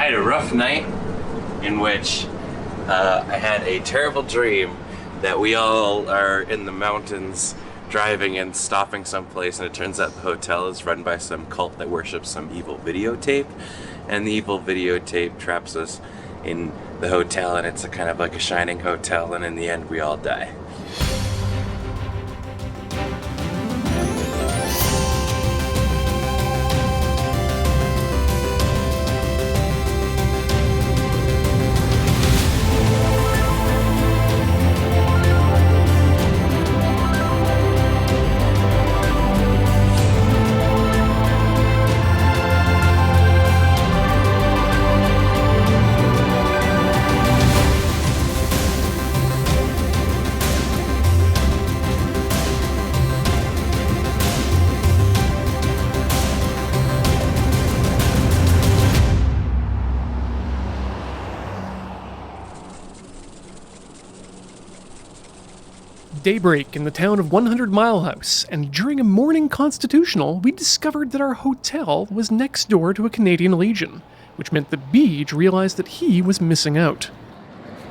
had a rough night in which I had a terrible dream that we all are in the mountains driving and stopping someplace, and it turns out the hotel is run by some cult that worships some evil videotape, and the evil videotape traps us in the hotel, and it's a kind of like a shining hotel, and in the end we all die. Daybreak in the town of 100 Mile House, and during a morning constitutional, we discovered that our hotel was next door to a Canadian Legion, which meant that Beej realized that he was missing out.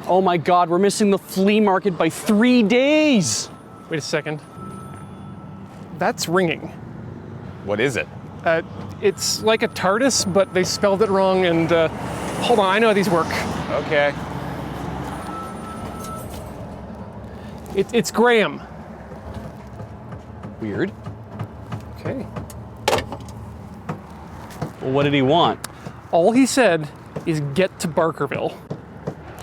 Oh my god, we're missing the flea market by 3 days! Wait a second. That's ringing. What is it? It's like a TARDIS, but they spelled it wrong, and hold on, I know how these work. Okay. It's Graham. Weird. Okay. Well, what did he want? All he said is get to Barkerville.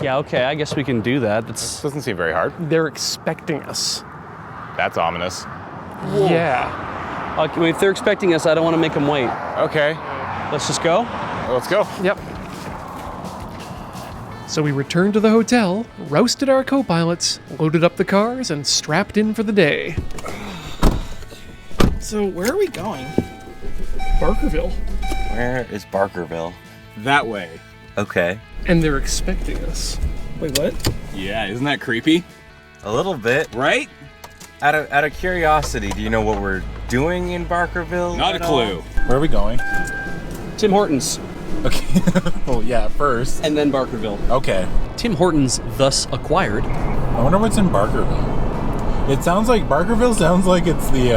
Yeah, okay, I guess we can do that. That's... Doesn't seem very hard. They're expecting us. That's ominous. Whoa. Yeah. Okay, if they're expecting us, I don't want to make them wait. Okay. Let's just go? Let's go. Yep. So we returned to the hotel, roasted our co-pilots, loaded up the cars, and strapped in for the day. So where are we going? Barkerville. Where is Barkerville? That way. Okay. And they're expecting us. Wait, what? Yeah, isn't that creepy? A little bit. Right? Out of curiosity, do you know what we're doing in Barkerville? Not a clue. Where are we going? Tim Hortons. Okay. Well, yeah, first. And then Barkerville. Okay. Tim Hortons thus acquired. I wonder what's in Barkerville. It sounds like Barkerville sounds like it's the,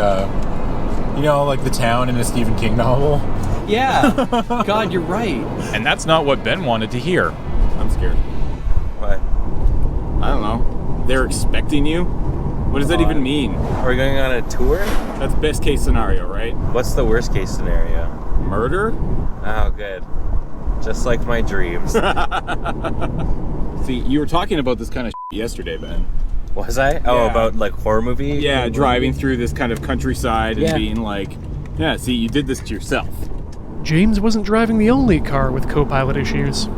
like the town in a Stephen King novel. Yeah. God, you're right. And that's not what Ben wanted to hear. I'm scared. What? I don't know. They're expecting you? What does that even mean? Are we going on a tour? That's best case scenario, right? What's the worst case scenario? Murder? Oh, good. Just like my dreams. See, you were talking about this kind of yesterday, Ben. Was I? Oh, Yeah. about like horror movie? Yeah, driving through this kind of countryside and being like, yeah, see, you did this to yourself. James wasn't driving the only car with co-pilot issues.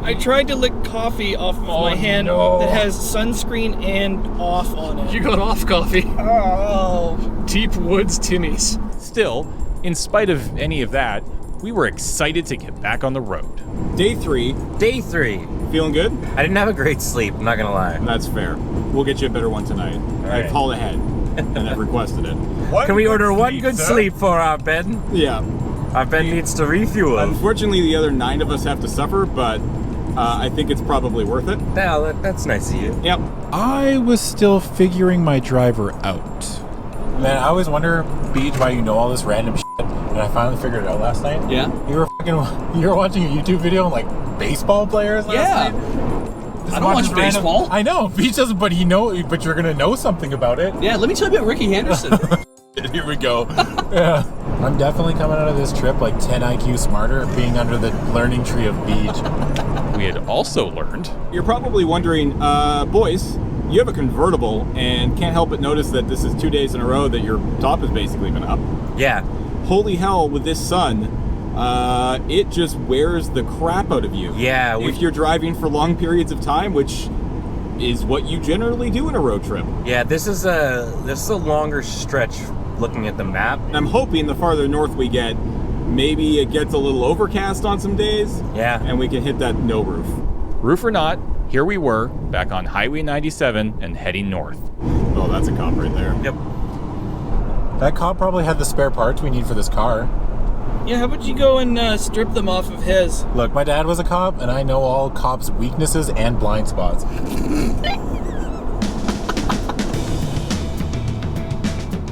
I tried to lick coffee off of my hand that has sunscreen and off on it. You got off coffee. Oh. Deep Woods Tinnies. Still, in spite of any of that, we were excited to get back on the road. Day 3. Day 3. Feeling good? I didn't have a great sleep, I'm not gonna lie. That's fair. We'll get you a better one tonight. right. I called ahead and I've requested it. Can we order one good sleep for our Ben? Yeah. Our Ben needs to refuel. Unfortunately, the other 9 of us have to suffer, but I think it's probably worth it. Now, that's nice of you. Yep. I was still figuring my driver out. Man, I always wonder, Beej, why you know all this random shit, and I finally figured it out last night. Yeah? You were watching a YouTube video on, like, baseball players last night? I don't watch baseball. I know, Beej doesn't, but you're gonna know something about it. Yeah, let me tell you about Ricky Henderson. Here we go. Yeah. I'm definitely coming out of this trip like 10 IQ smarter, being under the learning tree of Beej. We had also learned. You're probably wondering, boys, you have a convertible and can't help but notice that this is 2 days in a row that your top has basically been up. Yeah. Holy hell, with this sun, it just wears the crap out of you. Yeah. If you're driving for long periods of time, which is what you generally do in a road trip. Yeah, this is a longer stretch looking at the map. And I'm hoping the farther north we get, maybe it gets a little overcast on some days. Yeah. And we can hit that no roof. Roof or not, here we were, back on Highway 97 and heading north. Oh, that's a cop right there. Yep. That cop probably had the spare parts we need for this car. Yeah, how about you go and strip them off of his? Look, my dad was a cop, and I know all cops' weaknesses and blind spots.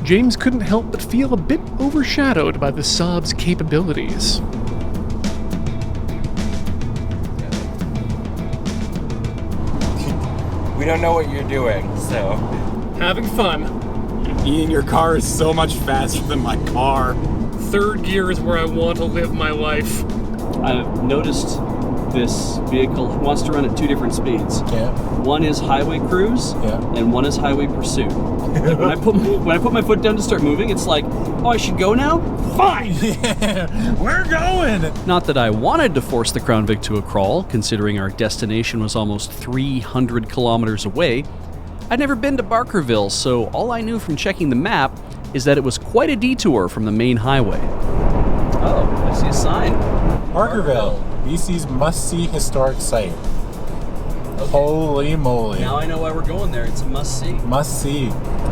James couldn't help but feel a bit overshadowed by the Saab's capabilities. We don't know what you're doing, so... Having fun. Ian, your car is so much faster than my car. Third gear is where I want to live my life. I've noticed this vehicle wants to run at 2 different speeds. Yeah. One is highway cruise, Yeah. and one is highway pursuit. when I put my foot down to start moving, it's like, oh, I should go now? Fine! Yeah, we're going! Not that I wanted to force the Crown Vic to a crawl, considering our destination was almost 300 kilometers away. I'd never been to Barkerville, so all I knew from checking the map is that it was quite a detour from the main highway. Oh, I see a sign. Barkerville, BC's must-see historic site. Okay. Holy moly. Now I know why we're going there. It's a must-see. Must-see.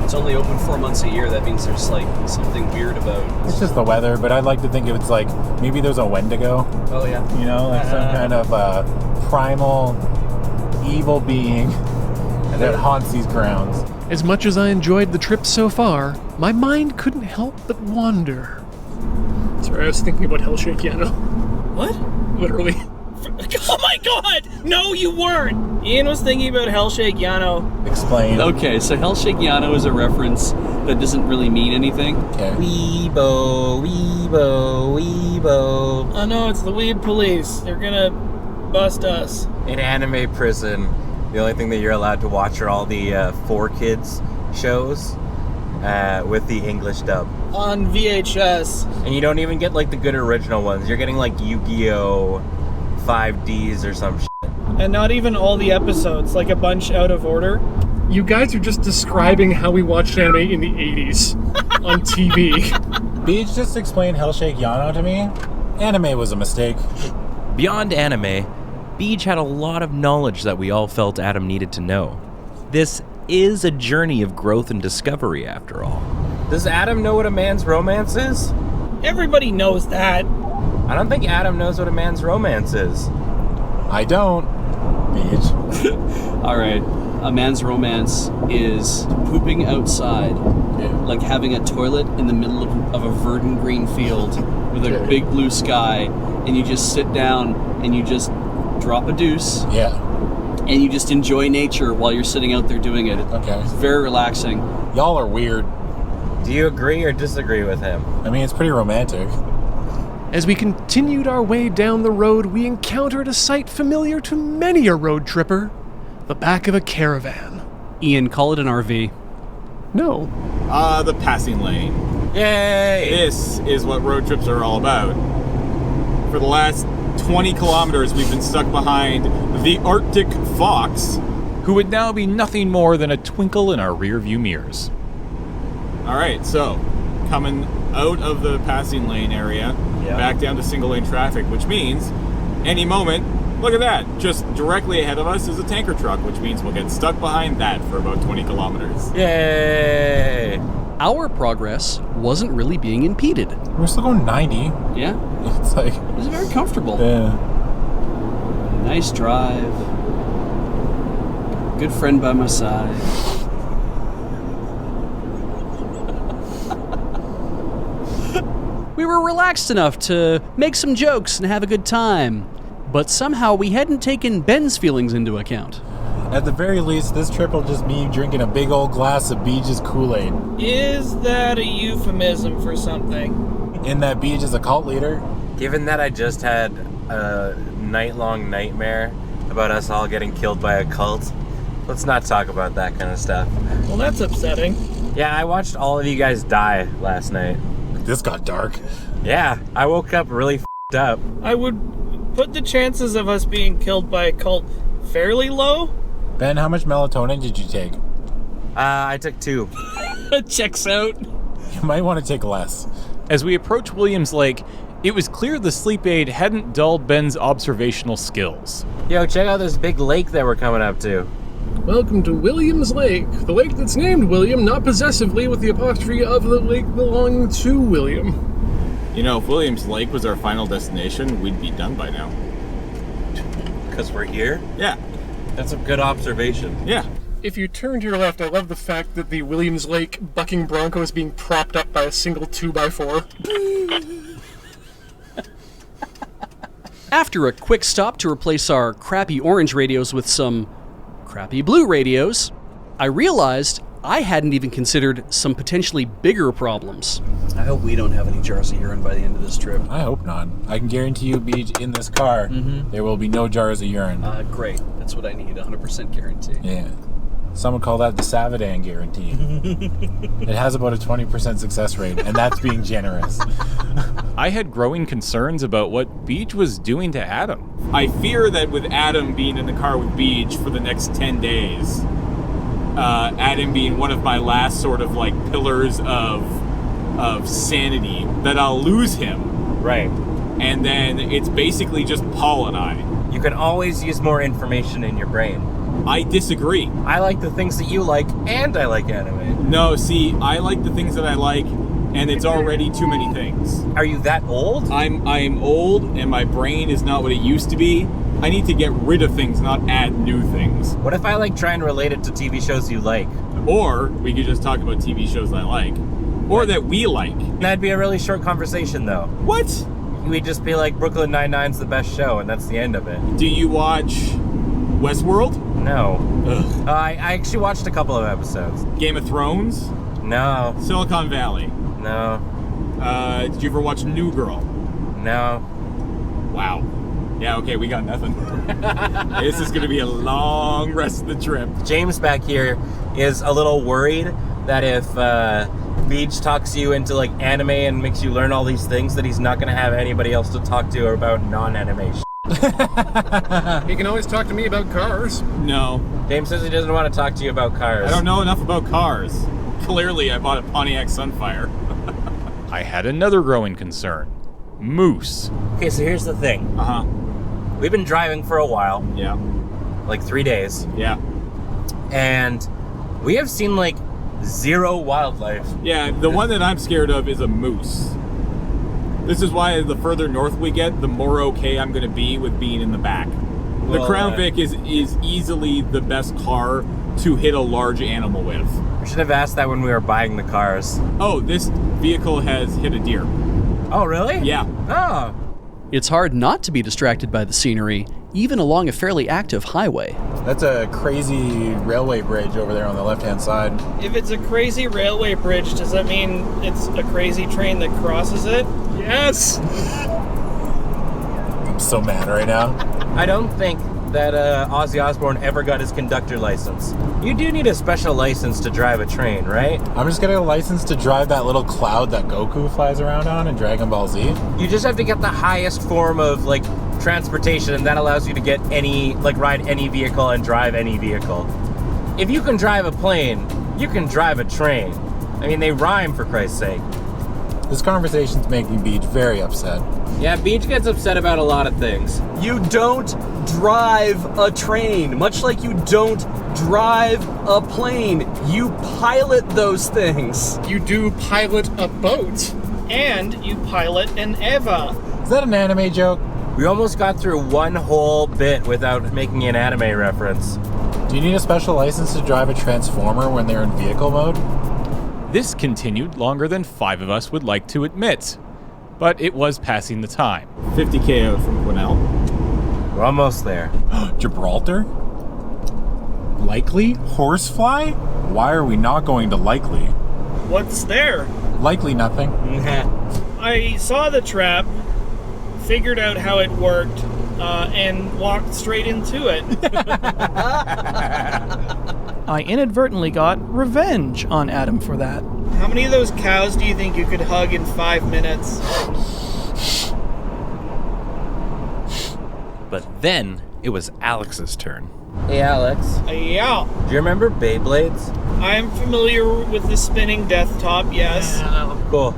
It's only open 4 months a year. That means there's like something weird about it. It's just the weather, but I'd like to think it's like, maybe there's a Wendigo, Oh yeah. you know, like some kind of primal evil being that haunts these grounds. As much as I enjoyed the trip so far, my mind couldn't help but wander. Sorry, I was thinking about Hellshake Yano. What? Literally. Oh my god! No, you weren't! Ian was thinking about Hellshake Yano. Explain. Okay, so Hellshake Yano is a reference that doesn't really mean anything. Okay. Weebo, weebo, weebo. Oh no, it's the weed police. They're gonna bust us. In anime prison, the only thing that you're allowed to watch are all the 4Kids shows with the English dub. On VHS. And you don't even get like the good original ones. You're getting like Yu-Gi-Oh! 5Ds or some shit. And not even all the episodes, like a bunch out of order. You guys are just describing how we watched anime in the 80s on TV. Beach just explained Hellshake Yano to me. Anime was a mistake. Beyond anime, Beej had a lot of knowledge that we all felt Adam needed to know. This is a journey of growth and discovery, after all. Does Adam know what a man's romance is? Everybody knows that. I don't think Adam knows what a man's romance is. I don't. Beach. All right, a man's romance is pooping outside, like having a toilet in the middle of a verdant green field with a big blue sky, and you just sit down and you just drop a deuce, Yeah. and you just enjoy nature while you're sitting out there doing it. Okay. It's very relaxing. Y'all are weird. Do you agree or disagree with him? I mean, it's pretty romantic. As we continued our way down the road, we encountered a sight familiar to many a road tripper: the back of a caravan. Ian, call it an RV. No. The passing lane. Yay! This is what road trips are all about. For the last 20 kilometers, we've been stuck behind the Arctic Fox, who would now be nothing more than a twinkle in our rearview mirrors. All right, so coming out of the passing lane area, back down to single lane traffic, which means any moment, look at that, just directly ahead of us is a tanker truck, which means we'll get stuck behind that for about 20 kilometers. Yay! Our progress wasn't really being impeded. We're still going 90. Yeah, It's like, it was very comfortable. yeah. Nice drive. Good friend by my side. We were relaxed enough to make some jokes and have a good time, but somehow we hadn't taken Ben's feelings into account. At the very least, this trip will just be drinking a big old glass of Beach's Kool-Aid. Is that a euphemism for something? In that Beach is a cult leader. Given that I just had a night-long nightmare about us all getting killed by a cult, let's not talk about that kind of stuff. Well, that's upsetting. Yeah, I watched all of you guys die last night. This got dark. Yeah, I woke up really f***ed up. I would put the chances of us being killed by a cult fairly low. Ben, how much melatonin did you take? I took 2. Checks out. You might want to take less. As we approached Williams Lake, it was clear the sleep aid hadn't dulled Ben's observational skills. Yo, check out this big lake that we're coming up to. Welcome to Williams Lake, the lake that's named William, not possessively with the apostrophe of the lake belonging to William. You know, if Williams Lake was our final destination, we'd be done by now. Because we're here? Yeah. That's a good observation. Yeah. If you turn to your left, I love the fact that the Williams Lake bucking bronco is being propped up by a single 2x4. After a quick stop to replace our crappy orange radios with some crappy blue radios, I realized I hadn't even considered some potentially bigger problems. I hope we don't have any jars of urine by the end of this trip. I hope not. I can guarantee you, Beach, in this car, there will be no jars of urine. Great. That's what I need, 100% guarantee. Yeah. Some would call that the Savadan guarantee. It has about a 20% success rate, and that's being generous. I had growing concerns about what Beach was doing to Adam. I fear that with Adam being in the car with Beach for the next 10 days, Adam being one of my last sort of like pillars of sanity, that I'll lose him. Right. And then it's basically just Paul and I. You can always use more information in your brain. I disagree. I like the things that you like, and I like anime. No, see, I like the things that I like, and it's already too many things. Are you that old? I'm old, and my brain is not what it used to be. I need to get rid of things, not add new things. What if I like try and relate it to TV shows you like? Or we could just talk about TV shows I like. Or that we like. That'd be a really short conversation, though. What? We'd just be like, Brooklyn Nine-Nine's the best show, and that's the end of it. Do you watch Westworld? No. I actually watched a couple of episodes. Game of Thrones? No. Silicon Valley? No. Did you ever watch New Girl? No. Wow. Yeah, okay, we got nothing. This is going to be a long rest of the trip. James back here is a little worried that if Beach talks you into like anime and makes you learn all these things, that he's not going to have anybody else to talk to about non-anime shit. He can always talk to me about cars. No. James says he doesn't want to talk to you about cars. I don't know enough about cars. Clearly, I bought a Pontiac Sunfire. I had another growing concern. Moose. Okay, so here's the thing. Uh-huh. We've been driving for a while. Yeah. Like 3 days. Yeah. And we have seen like zero wildlife. Yeah, the one that I'm scared of is a moose. This is why the further north we get, the more okay I'm going to be with being in the back. Well, the Crown Vic is easily the best car to hit a large animal with. We should have asked that when we were buying the cars. Oh, this vehicle has hit a deer. Oh, really? Yeah. Oh. It's hard not to be distracted by the scenery, even along a fairly active highway. That's a crazy railway bridge over there on the left-hand side. If it's a crazy railway bridge, does that mean it's a crazy train that crosses it? Yes! I'm so mad right now. I don't think that Ozzy Osbourne ever got his conductor license. You do need a special license to drive a train, right? I'm just getting a license to drive that little cloud that Goku flies around on in Dragon Ball Z. You just have to get the highest form of, like, transportation, and that allows you to get any, like, ride any vehicle and drive any vehicle. If you can drive a plane, you can drive a train. I mean, they rhyme, for Christ's sake. This conversation's making Beach very upset. Yeah, Beach gets upset about a lot of things. You don't drive a train, much like you don't drive a plane. You pilot those things. You do pilot a boat. And you pilot an Eva. Is that an anime joke? We almost got through one whole bit without making an anime reference. Do you need a special license to drive a Transformer when they're in vehicle mode? This continued longer than 5 of us would like to admit, but it was passing the time. 50K out from Quinnell. We're almost there. Gibraltar? Likely? Horsefly? Why are we not going to Likely? What's there? Likely nothing. I saw the trap, figured out how it worked, and walked straight into it. I inadvertently got revenge on Adam for that. How many of those cows do you think you could hug in 5 minutes? But then it was Alex's turn. Hey, Alex. Yeah. Do you remember Beyblades? I am familiar with the spinning death top, yes. Cool.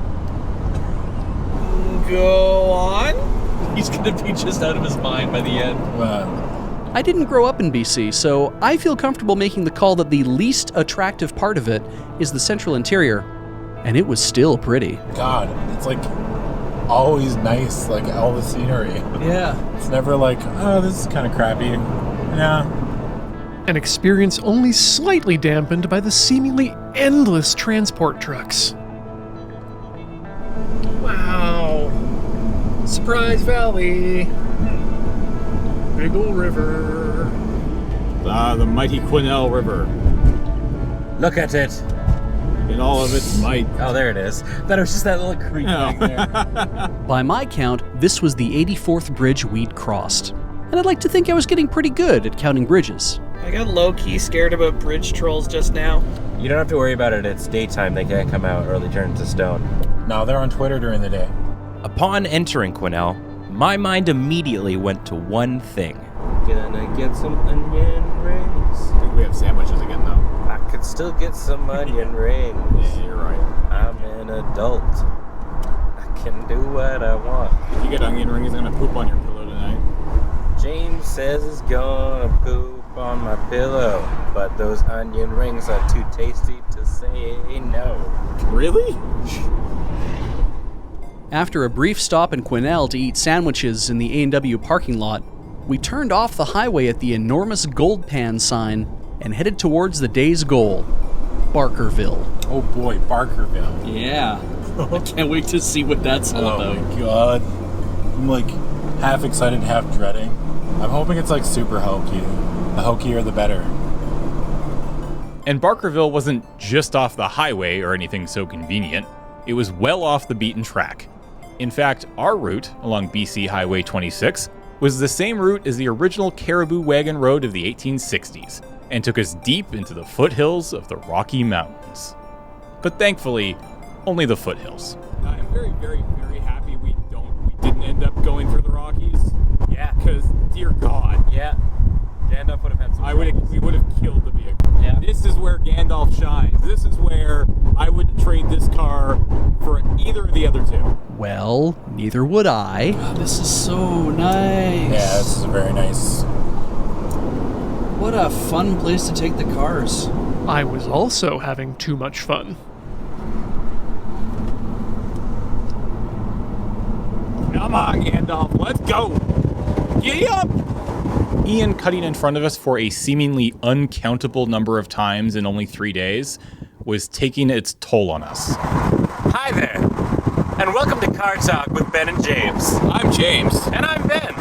Go on. He's gonna be just out of his mind by the end. I didn't grow up in BC, so I feel comfortable making the call that the least attractive part of it is the central interior, and it was still pretty. God, it's like always nice, like all the scenery. Yeah. It's never like, oh, this is kind of crappy. Yeah. An experience only slightly dampened by the seemingly endless transport trucks. Wow. Surprise Valley. Big ol' river. The mighty Quinnell River. Look at it. In all of its might. Oh, there it is. Thought it was just that little creek thing there. By my count, this was the 84th bridge we'd crossed. And I'd like to think I was getting pretty good at counting bridges. I got low-key scared about bridge trolls just now. You don't have to worry about it. It's daytime. They can't come out or they turn to stone. No, they're on Twitter during the day. Upon entering Quinnell, my mind immediately went to one thing. Gonna get some onion rings. I think we have sandwiches again, though. I could still get some onion rings. Yeah, you're right. I'm an adult. I can do what I want. If you get onion ring, he's gonna poop on your pillow tonight. James says he's gonna poop on my pillow, but those onion rings are too tasty to say no. Really? After a brief stop in Quinnell to eat sandwiches in the A&W parking lot, we turned off the highway at the enormous gold pan sign and headed towards the day's goal, Barkerville. Oh boy, Barkerville. Yeah. I can't wait to see what that's all Oh about. my god. I'm like half excited, half dreading. I'm hoping it's like super hokey. The hokier the better. And Barkerville wasn't just off the highway or anything so convenient. It was well off the beaten track. In fact, our route along BC Highway 26 was the same route as the original Caribou Wagon Road of the 1860s and took us deep into the foothills of the Rocky Mountains. But thankfully, only the foothills. I'm very, very, very happy we didn't end up going through the Rockies. Yeah. Because, dear God, Yeah. Gandalf would have had some we would have killed the vehicle. Yeah. This is where Gandalf shines. This is where I wouldn't trade this car for either of the other two. Well, neither would I. God, this is so nice. Yeah, this is very nice. What a fun place to take the cars. I was also having too much fun. Come on, Gandalf, let's go. Giddy up. Ian cutting in front of us for a seemingly uncountable number of times in only 3 days was taking its toll on us. Hi there, and welcome to Car Talk with Ben and James. I'm James. And I'm Ben.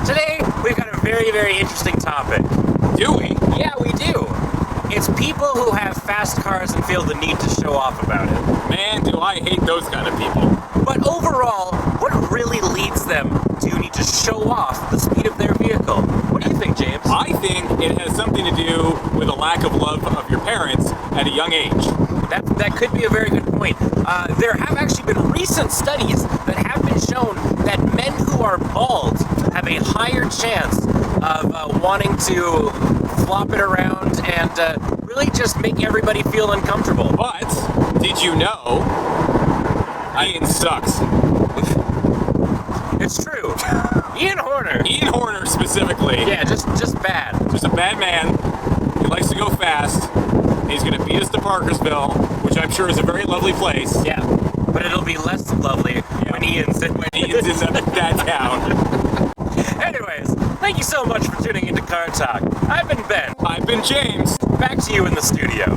Today, we've got a very, very interesting topic. Do we? Yeah, we do. It's people who have fast cars and feel the need to show off about it. Man, do I hate those kind of people. But overall, what really leads them to need to show off the speed of their vehicle? What do you think, James? I think it has something to do with a lack of love of your parents at a young age. That could be a very good point. There have actually been recent studies that have been shown that men who are bald have a higher chance of wanting to flop it around and really just make everybody feel uncomfortable. But, did you know, Ian sucks. It's true. Ian Horner. Ian Horner specifically. Yeah, just bad. Just a bad man. He likes to go fast. He's going to beat us to Barkersville, which I'm sure is a very lovely place. Yeah, but it'll be less lovely when Ian's in that town. Anyways, thank you so much for tuning into Car Talk. I've been Ben. I've been James. Back to you in the studio.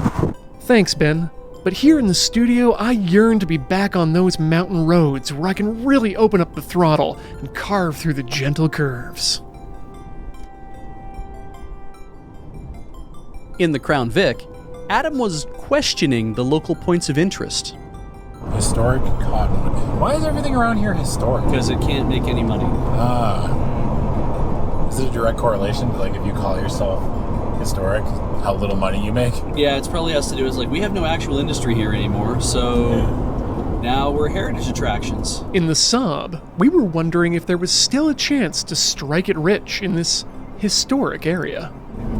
Thanks, Ben. But here in the studio, I yearn to be back on those mountain roads where I can really open up the throttle and carve through the gentle curves. In the Crown Vic, Adam was questioning the local points of interest. Historic cottonwood. Why is everything around here historic? Because it can't make any money. Is it a direct correlation to, like, if you call yourself historic, how little money you make? Yeah, it's probably has to do with, like, we have no actual industry here anymore, so now we're heritage attractions. In the Saab, we were wondering if there was still a chance to strike it rich in this historic area.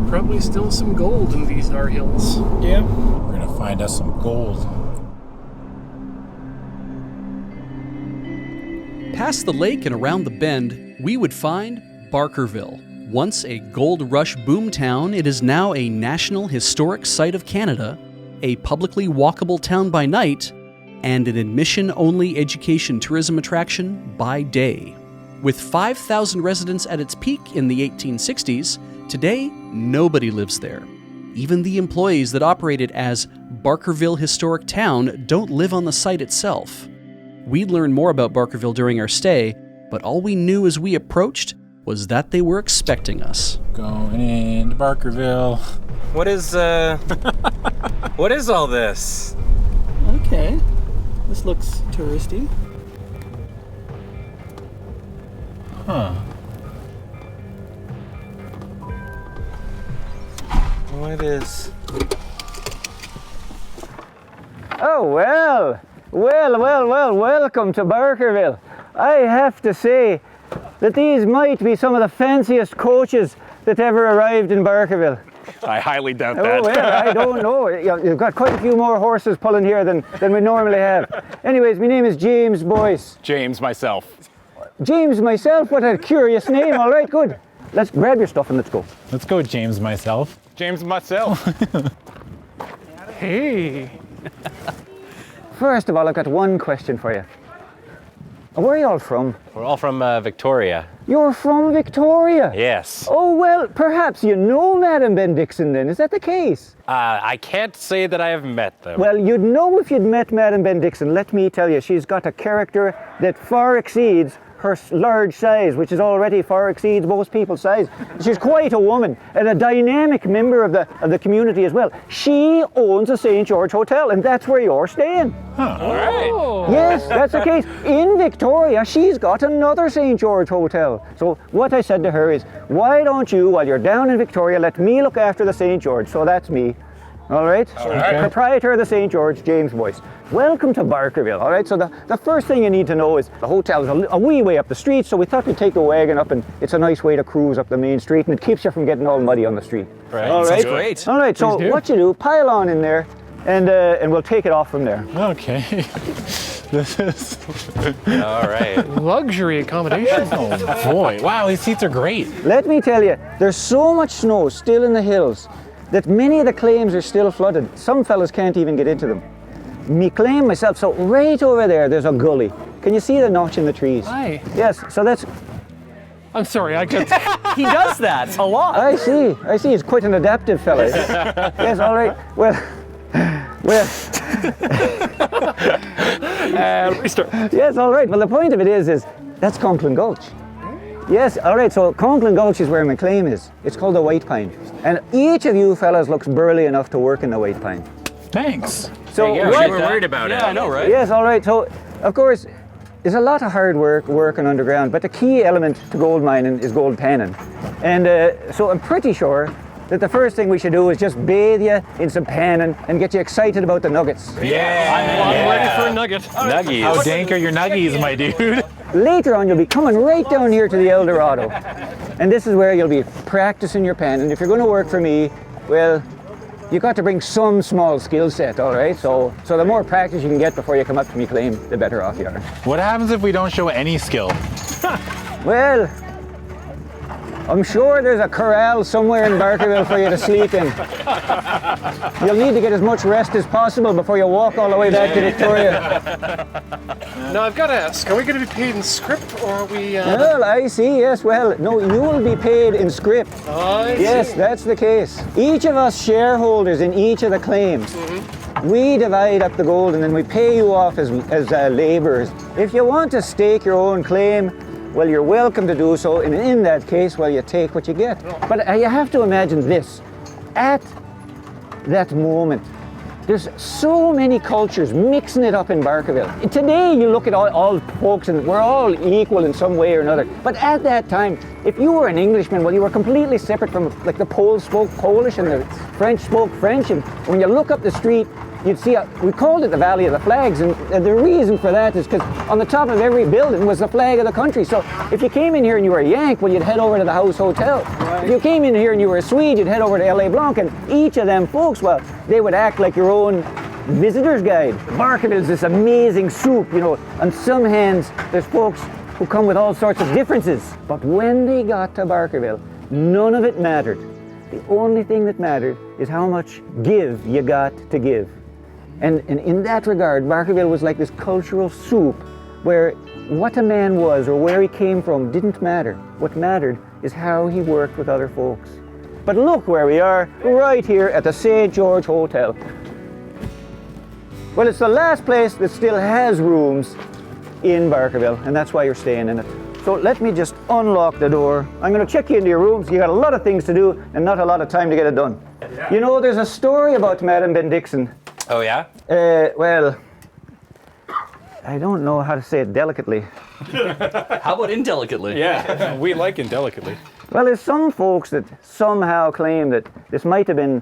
Probably still some gold in these our hills. Yeah. We're gonna find us some gold. Past the lake and around the bend, we would find Barkerville. Once a gold rush boomtown, it is now a National Historic Site of Canada, a publicly walkable town by night, and an admission-only education tourism attraction by day. With 5,000 residents at its peak in the 1860s, today nobody lives there. Even the employees that operate it as Barkerville Historic Town don't live on the site itself. We'd learn more about Barkerville during our stay, but all we knew as we approached was that they were expecting us. Going into Barkerville. What is all this? Okay. This looks touristy. Huh. What is... Oh, well, welcome to Barkerville. I have to say that these might be some of the fanciest coaches that ever arrived in Barkerville. I highly doubt Oh, that. well, I don't know. You've got quite a few more horses pulling here than we normally have. Anyways, my name is James Boyce. James, myself. James myself, what a curious name. All right, good. Let's grab your stuff and let's go. Let's go, James, myself. James, myself. Hey. First of all, I've got one question for you. Where are you all from? We're all from Victoria. You're from Victoria? Yes. Oh, well, perhaps you know Madam Bendixson then. Is that the case? I can't say that I have met them. Well, you'd know if you'd met Madam Bendixson. Let me tell you, she's got a character that far exceeds her large size, which is already far exceeds most people's size. She's quite a woman and a dynamic member of the community as well. She owns a St. George Hotel, and that's where you're staying. Huh. All right. Yes, that's the case. In Victoria, she's got another St. George Hotel. So what I said to her is, why don't you, while you're down in Victoria, let me look after the St. George? So that's me. All right? Proprietor of the St. George, James Boyce. Welcome to Barkerville, all right? So the first thing you need to know is the hotel is a wee way up the street, so we thought we'd take the wagon up, and it's a nice way to cruise up the main street, and it keeps you from getting all muddy on the street. Right. All right? Sounds great. All right, so what you do, pile on in there, and we'll take it off from there. Okay. This is... All right. Luxury accommodation. Oh, boy. Wow, these seats are great. Let me tell you, there's so much snow still in the hills that many of the claims are still flooded. Some fellas can't even get into them. Me claim myself, so right over there, there's a gully. Can you see the notch in the trees? Hi. Yes, so that's... I'm sorry, I got... He does that a lot. I see, he's quite an adaptive fella. Yes, all right, well... Restart. Yes, all right, well the point of it is that's Conklin Gulch. Yes, all right, so Conklin Gulch is where my claim is. It's called the White Pine. And each of you fellas looks burly enough to work in the White Pine. Thanks. So Yeah, we were worried about it. Yeah, I know, right? Yes, all right. So, of course, there's a lot of hard work working underground, but the key element to gold mining is gold panning. And so I'm pretty sure that the first thing we should do is just bathe you in some panning and get you excited about the nuggets. I'm ready for a nugget. Nuggies. How dank are your nuggies, my dude? Later on, you'll be coming right down here to the El Dorado. And this is where you'll be practicing your panning. If you're going to work for me, well, you've got to bring some small skill set, all right? So the more practice you can get before you come up to me claim, the better off you are. What happens if we don't show any skill? Well, I'm sure there's a corral somewhere in Barkerville for you to sleep in. You'll need to get as much rest as possible before you walk all the way back to Victoria. Now I've got to ask, are we going to be paid in script or are we... Well, I see, yes, well, no, you will be paid in script. Yes, that's the case. Each of us shareholders in each of the claims, we divide up the gold and then we pay you off as laborers. If you want to stake your own claim, well, you're welcome to do so, and in that case, well, you take what you get. But you have to imagine this. At that moment, there's so many cultures mixing it up in Barkerville. Today, you look at all folks, and we're all equal in some way or another. But at that time, if you were an Englishman, well, you were completely separate from, like, the Poles spoke Polish and the French spoke French, and when you look up the street, you'd see, we called it the Valley of the Flags, and the reason for that is because on the top of every building was the flag of the country. So if you came in here and you were a Yank, well, you'd head over to the House Hotel. Right. If you came in here and you were a Swede, you'd head over to L.A. Blanc, and each of them folks, well, they would act like your own visitor's guide. Barkerville's this amazing soup, you know. On some hands, there's folks who come with all sorts of differences. But when they got to Barkerville, none of it mattered. The only thing that mattered is how much give you got to give. And in that regard, Barkerville was like this cultural soup where what a man was or where he came from didn't matter. What mattered is how he worked with other folks. But look where we are, right here at the St. George Hotel. Well, it's the last place that still has rooms in Barkerville, and that's why you're staying in it. So let me just unlock the door. I'm going to check you into your rooms. You got a lot of things to do and not a lot of time to get it done. Yeah. You know, there's a story about Madame Bendixson. Oh, yeah? Well, I don't know how to say it delicately. How about indelicately? Yeah, we like indelicately. Well, there's some folks that somehow claim that this might have been,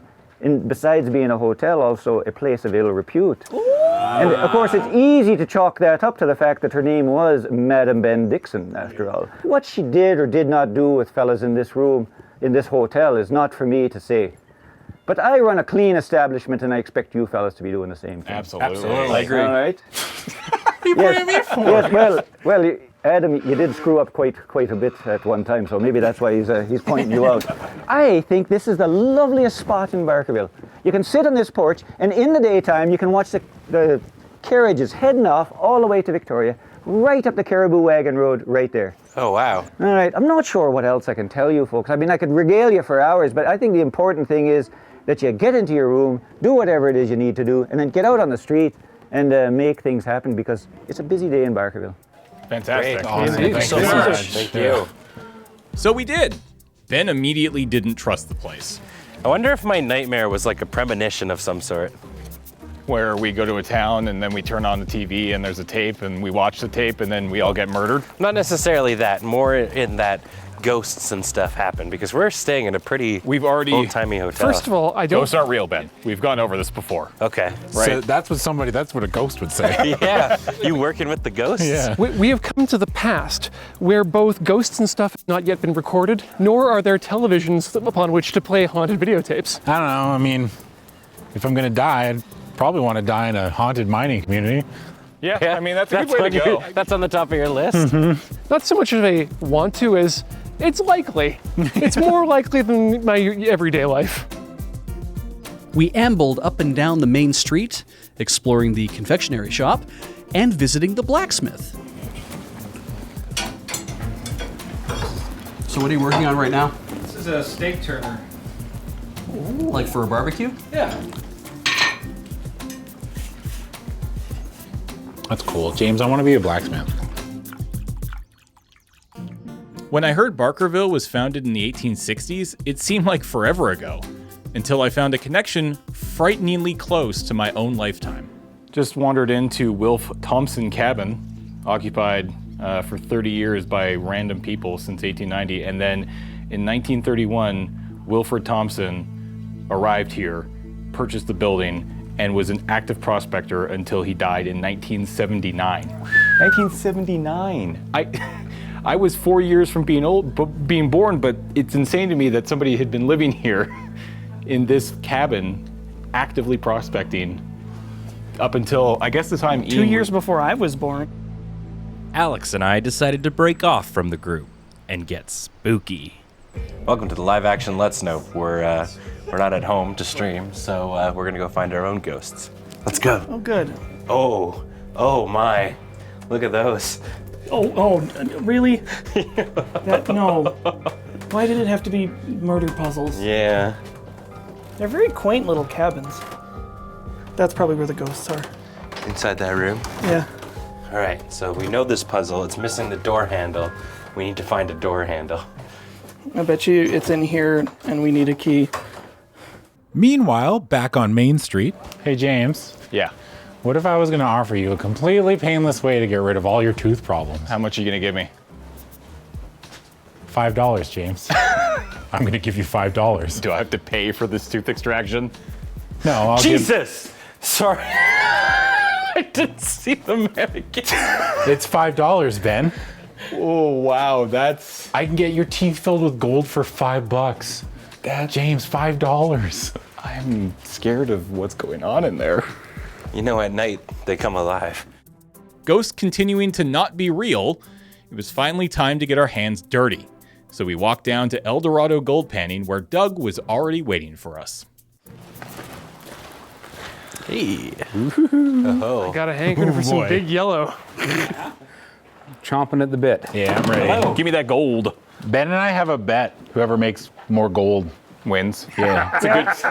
besides being a hotel, also a place of ill repute. And of course, it's easy to chalk that up to the fact that her name was Madame Bendixson, after all. What she did or did not do with fellas in this room, in this hotel, is not for me to say. But I run a clean establishment, and I expect you fellas to be doing the same thing. Absolutely. I agree. All right? You blaming me for? Yes, well, Adam, you did screw up quite a bit at one time, so maybe that's why he's pointing you out. I think this is the loveliest spot in Barkerville. You can sit on this porch, and in the daytime, you can watch the carriages heading off all the way to Victoria, right up the Caribou Wagon Road, right there. Oh, wow. All right, I'm not sure what else I can tell you, folks. I mean, I could regale you for hours, but I think the important thing is that you get into your room, do whatever it is you need to do, and then get out on the street and make things happen, because it's a busy day in Barkerville. Fantastic. Awesome. Thank you so much. Thank you. So we did. Ben immediately didn't trust the place. I wonder if my nightmare was like a premonition of some sort. Where we go to a town and then we turn on the TV and there's a tape and we watch the tape and then we all get murdered. Not necessarily that, more in that ghosts and stuff happen, because we're staying in a pretty old-timey hotel. First of all, I don't... Ghosts aren't real, Ben. We've gone over this before. Okay. Right. So that's what a ghost would say. Yeah. You working with the ghosts? Yeah. We have come to the past, where both ghosts and stuff have not yet been recorded, nor are there televisions upon which to play haunted videotapes. I don't know. I mean, if I'm going to die, I'd probably want to die in a haunted mining community. Yeah, I mean, that's a good way to go. That's on the top of your list? Not so much of a want to as it's likely. It's more likely than my everyday life. We ambled up and down the main street, exploring the confectionery shop, and visiting the blacksmith. So what are you working on right now? This is a steak turner. Like for a barbecue? Yeah. That's cool. James, I want to be a blacksmith. When I heard Barkerville was founded in the 1860s, it seemed like forever ago, until I found a connection frighteningly close to my own lifetime. Just wandered into Wilf Thompson cabin, occupied for 30 years by random people since 1890, and then in 1931, Wilfred Thompson arrived here, purchased the building, and was an active prospector until he died in 1979. 1979! I was 4 years from being born, but it's insane to me that somebody had been living here in this cabin, actively prospecting, up until, I guess, the time Ian 2 years before I was born. Alex and I decided to break off from the group and get spooky. Welcome to the live action Let's Know. We're not at home to stream, so we're gonna go find our own ghosts. Let's go. Oh, good. Oh my. Look at those. Oh, really? No. Why did it have to be murder puzzles? Yeah. They're very quaint little cabins. That's probably where the ghosts are. Inside that room? Yeah. All right, so we know this puzzle. It's missing the door handle. We need to find a door handle. I bet you it's in here and we need a key. Meanwhile, back on Main Street. Hey, James. Yeah. What if I was going to offer you a completely painless way to get rid of all your tooth problems? How much are you gonna give me? $5, James. I'm going to give you $5. Do I have to pay for this tooth extraction? No, I'll Jesus! Sorry. I didn't see the mannequin. It's $5, Ben. Oh, wow, that's... I can get your teeth filled with gold for $5. James, $5. I'm scared of what's going on in there. You know, at night, they come alive. Ghosts continuing to not be real, it was finally time to get our hands dirty. So we walked down to El Dorado Gold Panning, where Doug was already waiting for us. Hey. I got a hankering for some big yellow. Chomping at the bit. Yeah, I'm ready. Give me that gold. Ben and I have a bet. Whoever makes more gold Wins. Yeah.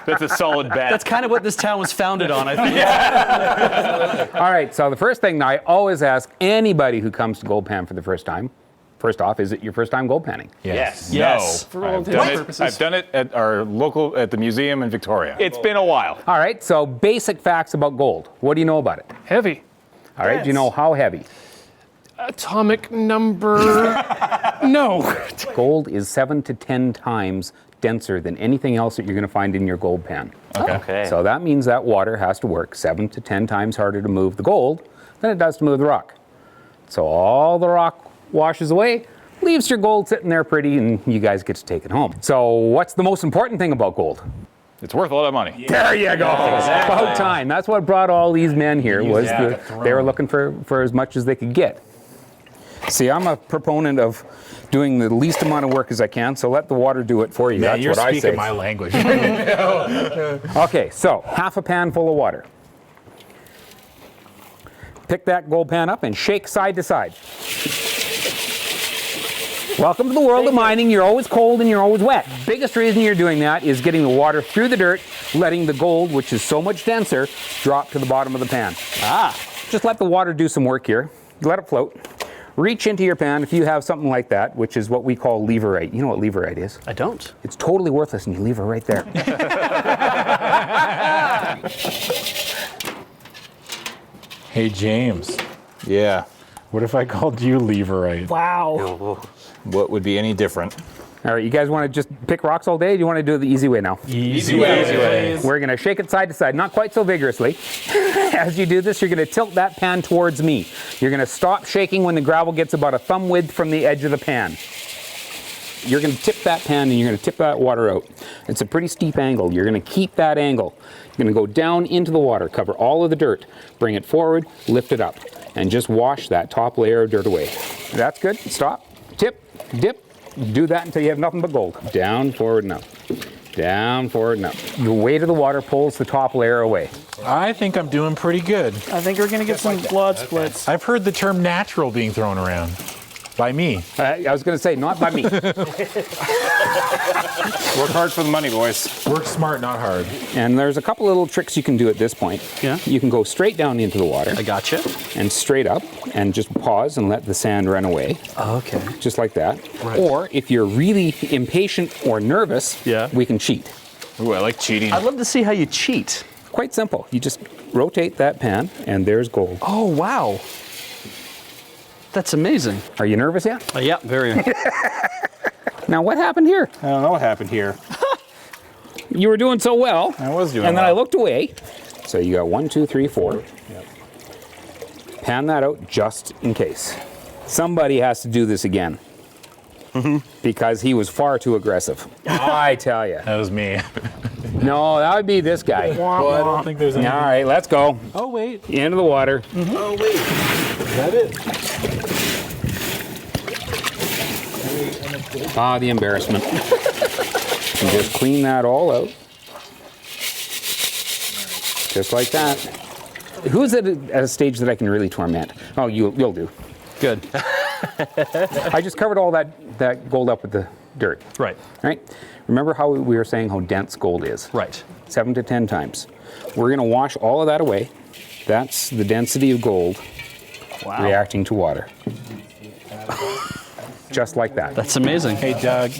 That's a solid bet. That's kind of what this town was founded on, I think. All right, so the first thing I always ask anybody who comes to gold pan for the first time, first off, is it your first time gold panning? Yes. Yes. For all I've intents done and it. purposes. I've done it at our local, at the museum in Victoria. It's been a while. All right, so basic facts about gold. What do you know about it? Heavy. All right, do you know how heavy? Atomic number. No. Gold is 7 to 10 times denser than anything else that you're going to find in your gold pan. Okay. So that means that water has to work 7 to 10 times harder to move the gold than it does to move the rock. So all the rock washes away, leaves your gold sitting there pretty, and you guys get to take it home. So what's the most important thing about gold? It's worth a lot of money. There you go. About time. That's what brought all these men here, was they were looking for as much as they could get. See, I'm a proponent of doing the least amount of work as I can, so let the water do it for you. Man, That's you're what I say. speaking my language. Okay, so half a pan full of water. Pick that gold pan up and shake side to side. Welcome to the world of mining. You're always cold and you're always wet. Biggest reason you're doing that is getting the water through the dirt, letting the gold, which is so much denser, drop to the bottom of the pan. Just let the water do some work here. Let it float. Reach into your pan if you have something like that, which is what we call leverite. You know what leverite is? I don't. It's totally worthless, and you leave it right there. Hey, James. Yeah. What if I called you Leverite? Wow. What would be any different? All right, you guys want to just pick rocks all day? Or do you want to do it the easy way now? Easy way. We're going to shake it side to side, not quite so vigorously. As you do this, you're going to tilt that pan towards me. You're going to stop shaking when the gravel gets about a thumb width from the edge of the pan. You're going to tip that pan and you're going to tip that water out. It's a pretty steep angle. You're going to keep that angle. You're going to go down into the water, cover all of the dirt, bring it forward, lift it up, and just wash that top layer of dirt away. That's good. Stop. Tip. Dip. Do that until you have nothing but gold. Down, forward, and up. Down, forward, and up. The weight of the water pulls the top layer away. I think I'm doing pretty good. I think we're gonna get some blood splits. I've heard the term natural being thrown around. By me. I was going to say, not by me. Work hard for the money, boys. Work smart, not hard. And there's a couple little tricks you can do at this point. Yeah. You can go straight down into the water. I gotcha. And straight up, and just pause and let the sand run away. Okay. Just like that. Right. Or if you're really impatient or nervous, we can cheat. Ooh, I like cheating. I'd love to see how you cheat. Quite simple. You just rotate that pan, and there's gold. Oh, wow. That's amazing. Are you nervous yet? Yeah, very. Now, what happened here? I don't know what happened here. You were doing so well. I was doing And then well. I looked away. So you got 1, 2, 3, 4. Pan that out just in case. Somebody has to do this again. Because he was far too aggressive. I tell you. That was me. No, that would be this guy. Well, I don't think there's any. All right, let's go. Oh, wait. Into the water. Oh, wait. Is that it? Ah, the embarrassment. And just clean that all out. Just like that. Who's at a stage that I can really torment? Oh, you'll do. Good. I just covered all that gold up with the dirt. Right. Right? Remember how we were saying how dense gold is? Right. 7 to 10 times. We're going to wash all of that away. That's the density of gold reacting to water. Just like that. That's amazing. Hey, Doug,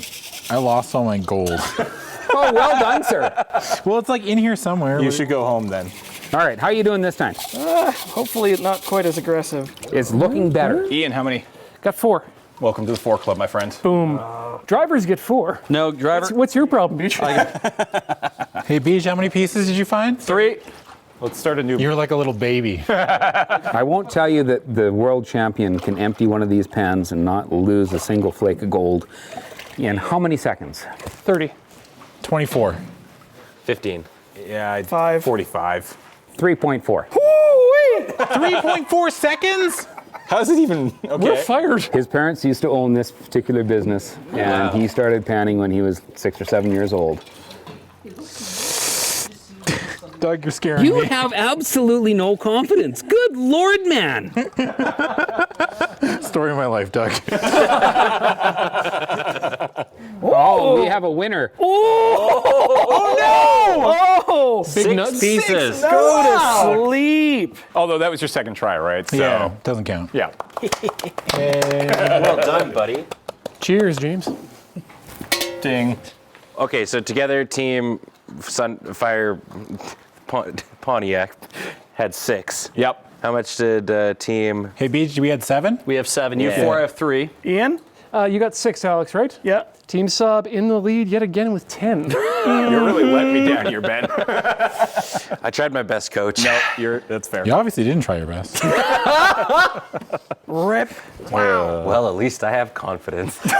I lost all my gold. Oh, well done, sir. Well, it's like in here somewhere. You should go home then. All right, how are you doing this time? Hopefully not quite as aggressive. It's looking better. Ian, how many? Got 4. Welcome to the 4 Club, my friend. Boom. Drivers get 4. No, driver. What's your problem, Beach? Hey, Beej, how many pieces did you find? 3. Let's start a new. You're like a little baby. I won't tell you that the world champion can empty one of these pans and not lose a single flake of gold in how many seconds? 30. 24. 15. Yeah, 5. 45. 3.4. 3.4 seconds? How's it even? Okay. We're fired. His parents used to own this particular business, and he started panning when he was 6 or 7 years old. Doug, you're scaring You me. have absolutely no confidence. Good Lord, man. Story of my life, Doug. Oh, we have a winner. Oh! Big nuts. Pieces. Go to sleep. Although that was your second try, right? So, Yeah, doesn't count. Yeah. Well done, buddy. Cheers, James. Ding. Okay, so together, team Pontiac had 6. Yep. How much did team? Hey, Beach, we had 7? We have 7. You Yeah. 4, I have 3. Ian? You got 6, Alex, right? Yeah. Team Sub in the lead yet again with 10. You're really letting me down here, Ben. I tried my best, coach. No, that's fair. You obviously didn't try your best. Rip. Well, at least I have confidence. We're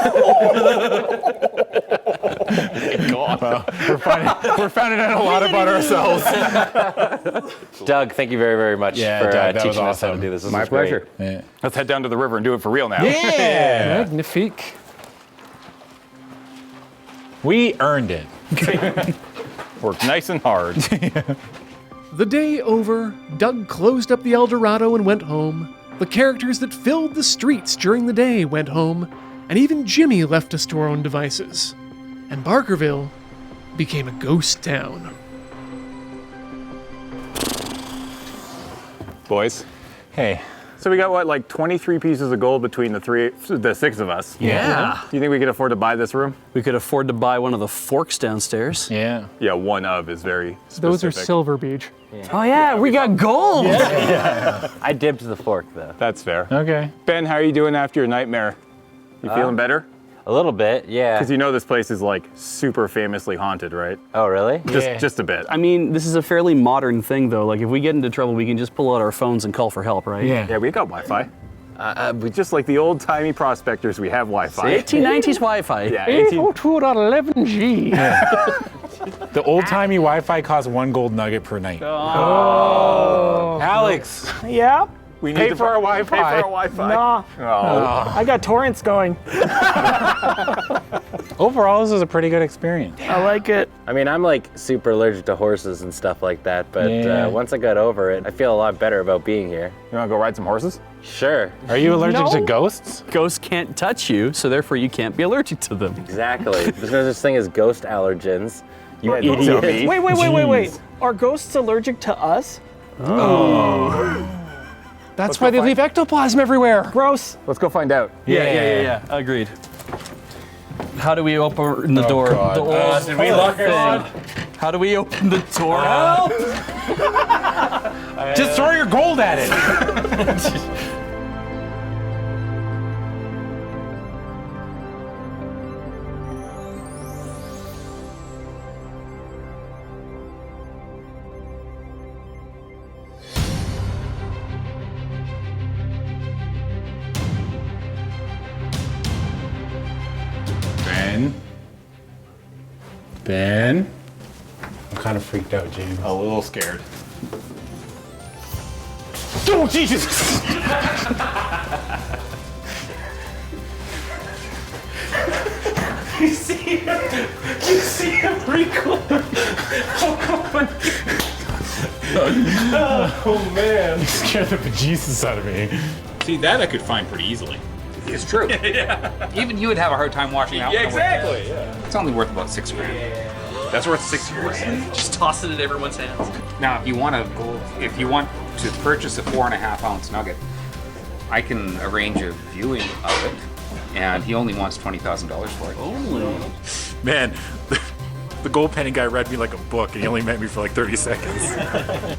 finding out a lot about ourselves. Doug, thank you very, very much for Doug, that was teaching us how to awesome. do this. This My was great. pleasure. Yeah. Let's head down to the river and do it for real now. Yeah! Magnifique. We earned it. Worked nice and hard. The day over, Doug closed up the El Dorado and went home. The characters that filled the streets during the day went home, and even Jimmy left us to our own devices. And Barkerville became a ghost town. Boys. Hey. So we got what, like 23 pieces of gold between the 6 of us. Yeah. Do you think we could afford to buy this room? We could afford to buy one of the forks downstairs. Yeah. Yeah, one of is very specific. Those are silver, Beach. Oh, yeah, we got gold. I dipped the fork, though. That's fair. Okay. Ben, how are you doing after your nightmare? You feeling better? A little bit, yeah. Because you know this place is like super famously haunted, right? Oh, really? Just a bit. I mean, this is a fairly modern thing, though. Like, if we get into trouble, we can just pull out our phones and call for help, right? Yeah, we got Wi-Fi. We just like the old-timey prospectors, we have Wi-Fi. 1890s Wi-Fi. Yeah, 802.11g. The old-timey Wi-Fi costs 1 gold nugget per night. Oh. Alex, Yeah. we need pay to for our Wi-Fi. Pay for our Wi-Fi. Nah. Oh. I got torrents going. Overall, this is a pretty good experience. I like it. I mean, I'm like super allergic to horses and stuff like that, but Yeah. once I got over it, I feel a lot better about being here. You want to go ride some horses? Sure. Are you allergic to No. ghosts? Ghosts can't touch you, so therefore you can't be allergic to them. Exactly. There's no such thing as ghost allergens. You Yeah, don't tell idiot. me. Wait. Are ghosts allergic to us? That's why they leave ectoplasm everywhere. Gross. Let's go find out. Yeah. Agreed. How do we open the door? God. The old Did we lock thing. How do we open the door? Just throw your gold at it. Ben? I'm kind of freaked out, James. A little scared. Oh, Jesus! You see him recoil. Oh man. You scared the bejesus out of me. See, that I could find pretty easily. It's true. Even you would have a hard time washing out. Yeah, exactly. Yeah. It's only worth about $6 grand. That's worth $6 grand. Just toss it in everyone's hands. Now, if you want to purchase a 4.5 ounce nugget, I can arrange a viewing of it, and he only wants $20,000 for it. Only. Man, the gold penny guy read me like a book and he only met me for like 30 seconds.